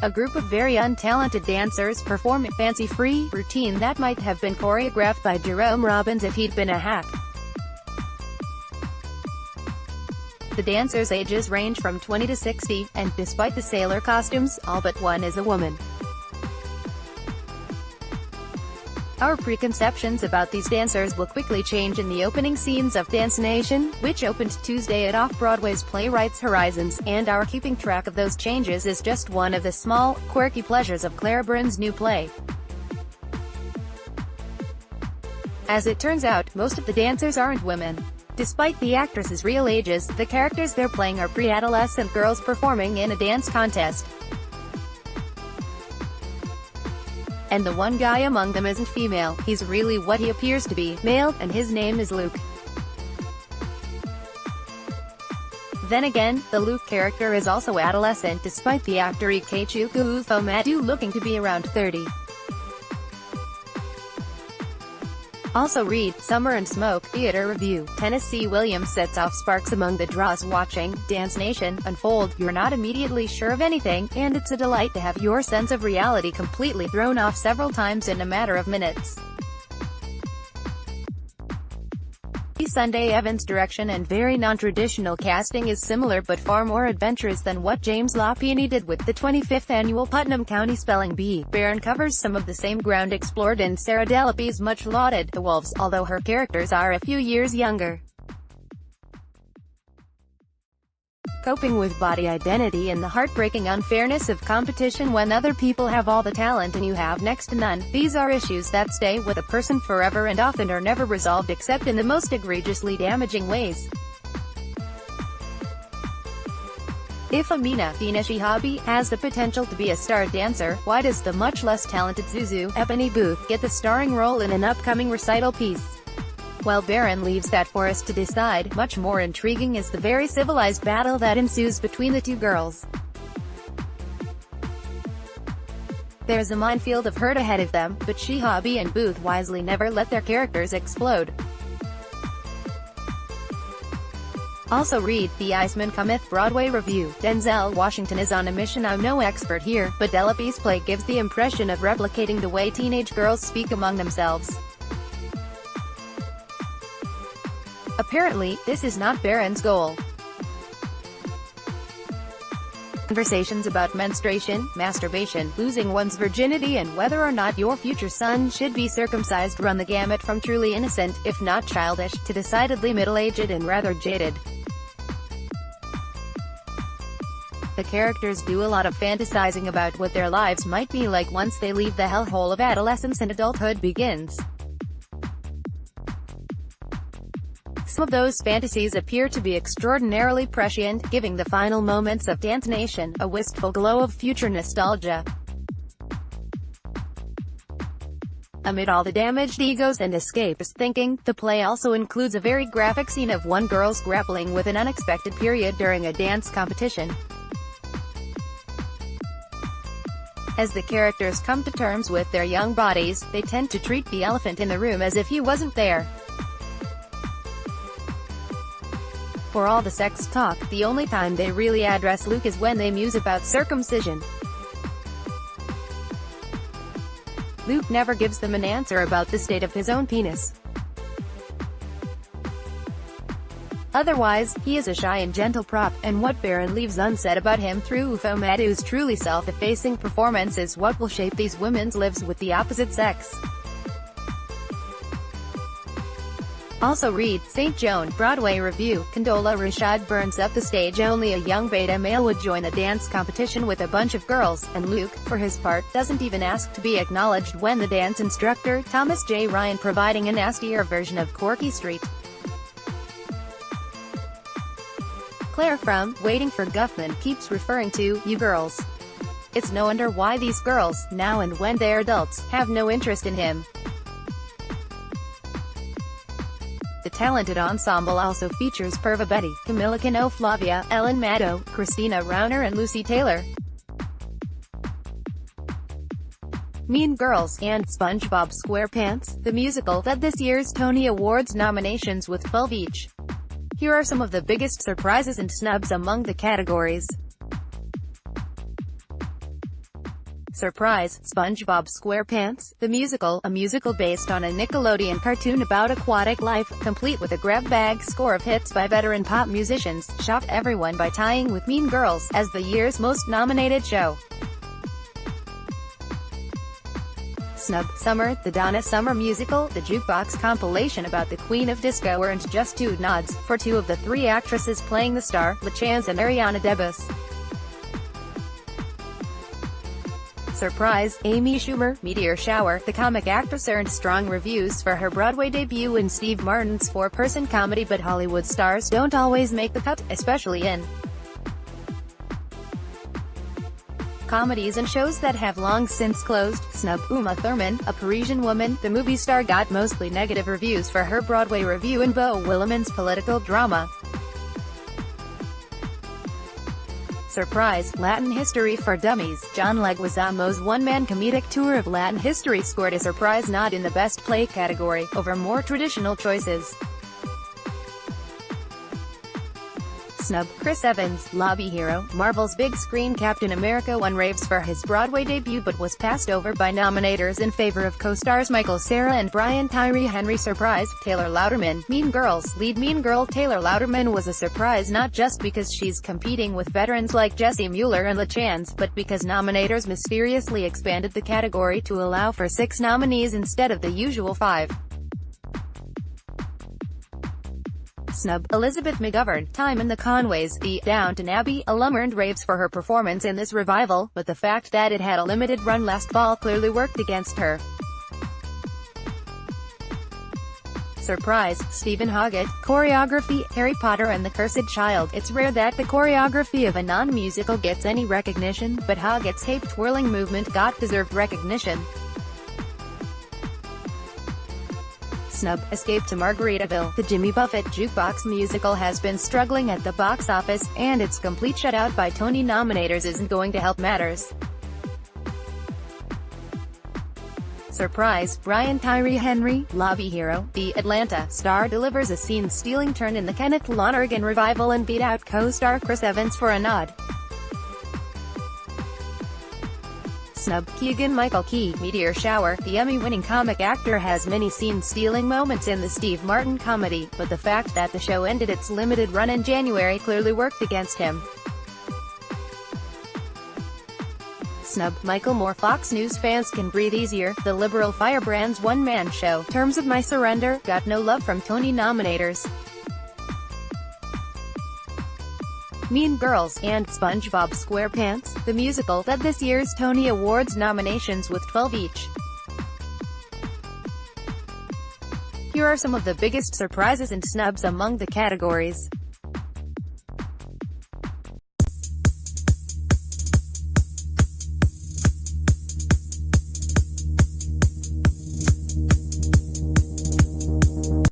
A group of very untalented dancers perform a fancy-free routine that might have been choreographed by Jerome Robbins if he'd been a hack. The dancers' ages range from 20 to 60, and despite the sailor costumes, all but one is a woman. Our preconceptions about these dancers will quickly change in the opening scenes of Dance Nation, which opened Tuesday at Off-Broadway's Playwrights Horizons, and our keeping track of those changes is just one of the small, quirky pleasures of Clare Barron's new play. As it turns out, most of the dancers aren't women. Despite the actresses' real ages, the characters they're playing are pre-adolescent girls performing in a dance contest. And the one guy among them isn't female, he's really what he appears to be, male, and his name is Luke. Then again, the Luke character is also adolescent despite the actor Ikechukwu Ufomadu looking to be around 30. Also read, Summer and Smoke, Theater Review. Tennessee Williams sets off sparks among the draws watching Dance Nation unfold. You're not immediately sure of anything, and it's a delight to have your sense of reality completely thrown off several times in a matter of minutes. Sunday Evans' direction and very non-traditional casting is similar but far more adventurous than what James Lapine did with the 25th annual Putnam County Spelling Bee. Barron covers some of the same ground explored in Sarah Delapi's much-lauded The Wolves, although her characters are a few years younger. Coping with body identity and the heartbreaking unfairness of competition when other people have all the talent and you have next to none. These are issues that stay with a person forever and often are never resolved except in the most egregiously damaging ways. If Amina Dina Shihabi has the potential to be a star dancer, why does the much less talented Zuzu Ebony Booth get the starring role in an upcoming recital piece? Well, Barron leaves that for us to decide. Much more intriguing is the very civilized battle that ensues between the two girls. There's a minefield of hurt ahead of them, but Shihabi and Booth wisely never let their characters explode. Also read, The Iceman Cometh Broadway Review. Denzel Washington is on a mission. I'm no expert here, but Delapi's play gives the impression of replicating the way teenage girls speak among themselves. Apparently, this is not Barron's goal. Conversations about menstruation, masturbation, losing one's virginity and whether or not your future son should be circumcised run the gamut from truly innocent, if not childish, to decidedly middle-aged and rather jaded. The characters do a lot of fantasizing about what their lives might be like once they leave the hellhole of adolescence and adulthood begins. Some of those fantasies appear to be extraordinarily prescient, giving the final moments of Dance Nation a wistful glow of future nostalgia. Amid all the damaged egos and escapist thinking, the play also includes a very graphic scene of one girl's grappling with an unexpected period during a dance competition. As the characters come to terms with their young bodies, they tend to treat the elephant in the room as if he wasn't there. For all the sex talk, the only time they really address Luke is when they muse about circumcision. Luke never gives them an answer about the state of his own penis. Otherwise, he is a shy and gentle prop, and what Barron leaves unsaid about him through Ufomadu's truly self-effacing performance is what will shape these women's lives with the opposite sex. Also read, St. Joan, Broadway Review. Condola Rashad burns up the stage. Only a young beta male would join a dance competition with a bunch of girls, and Luke, for his part, doesn't even ask to be acknowledged when the dance instructor, Thomas J. Ryan, providing a nastier version of Quirky Street. Claire from Waiting for Guffman keeps referring to you girls. It's no wonder why these girls, now and when they're adults, have no interest in him. The talented ensemble also features Perva Betty, Camilla Cano, Flavia, Ellen Maddow, Christina Rauner and Lucy Taylor. Mean Girls, and SpongeBob SquarePants, the musical, led this year's Tony Awards nominations with 12 each. Here are some of the biggest surprises and snubs among the categories. Surprise! SpongeBob SquarePants, the musical, a musical based on a Nickelodeon cartoon about aquatic life, complete with a grab-bag score of hits by veteran pop musicians, shocked everyone by tying with Mean Girls as the year's most nominated show. Snub. Summer, the Donna Summer musical, the jukebox compilation about the Queen of Disco earned just 2 nods, for 2 of the 3 actresses playing the star, LaChance and Ariana DeBose. Surprise! Amy Schumer, Meteor Shower, the comic actress earned strong reviews for her Broadway debut in Steve Martin's 4-person comedy, but Hollywood stars don't always make the cut, especially in comedies and shows that have long since closed. Snub. Uma Thurman, a Parisian woman, the movie star got mostly negative reviews for her Broadway review in Beau Williams's political drama. Surprise! Latin History for Dummies. John Leguizamo's one-man comedic tour of Latin history scored a surprise nod in the Best Play category, over more traditional choices. Snub. Chris Evans, lobby hero, Marvel's big screen Captain America won raves for his Broadway debut but was passed over by nominators in favor of co-stars Michael Cera and Brian Tyree Henry. Surprise! Taylor Louderman, Mean Girls. Lead Mean Girl Taylor Louderman was a surprise not just because she's competing with veterans like Jessie Mueller and LaChance, but because nominators mysteriously expanded the category to allow for 6 nominees instead of the usual 5. Snub. Elizabeth McGovern, Time in the Conways, the Downton Abbey alum earned raves for her performance in this revival, but the fact that it had a limited run last fall clearly worked against her. Surprise! Stephen Hoggett, choreography, Harry Potter and the Cursed Child. It's rare that the choreography of a non-musical gets any recognition, but Hoggett's cape-twirling movement got deserved recognition. Snub. Escape to Margaritaville, the Jimmy Buffett jukebox musical has been struggling at the box office, and its complete shutout by Tony nominators isn't going to help matters. Surprise! Brian Tyree Henry, lobby hero, the Atlanta star delivers a scene-stealing turn in the Kenneth Lonergan revival and beat out co-star Chris Evans for a nod. Snub. Keegan-Michael Key, Meteor Shower, the Emmy-winning comic actor has many scene-stealing moments in the Steve Martin comedy, but the fact that the show ended its limited run in January clearly worked against him. Snub. Michael Moore, Fox News fans can breathe easier, the liberal firebrand's one-man show, Terms of My Surrender, got no love from Tony nominators. Mean Girls, and SpongeBob SquarePants, the musical, led this year's Tony Awards nominations with 12 each. Here are some of the biggest surprises and snubs among the categories.